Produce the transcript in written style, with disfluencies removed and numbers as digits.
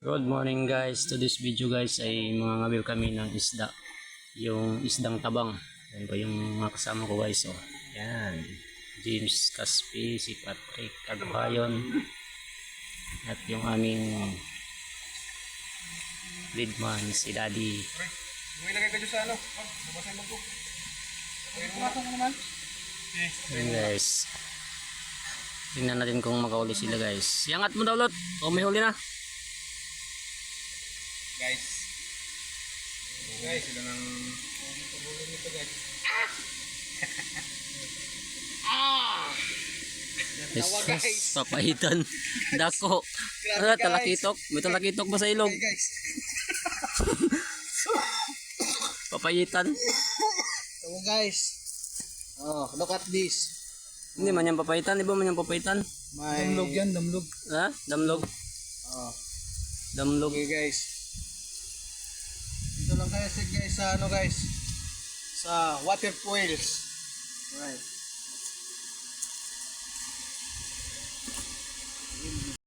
Good morning guys. To this video guys ay mga ngabil kami ng isda. Yung isdang tabang. Yan po yung mga kasama ko guys. Oh. Yan. James Caspi, si Patrick Aguhayon. At yung aming lead man, si Daddy. May lagay ka dyan sa ano? Nabasan mo ko. Pumasok mo naman. Yan guys. Tingnan natin kung makahuli sila guys. Iangat mo daw lot. O may huli na. Guys. Guys, sila ng pabulong nito guys. Tawa guys. Papaitan. Dako. Grabe, guys. Talakitok. May talakitok ba sa ilog? Okay guys. Papaitan. Tawa guys. Oh, look at this. Hindi man yan papaitan. Di ba man yan papaitan? May... Damlog yan, damlog. Ha? Damlog. Oh. Damlog. Okay guys. Dito lang guys sa ano guys. Sa water foils. Right.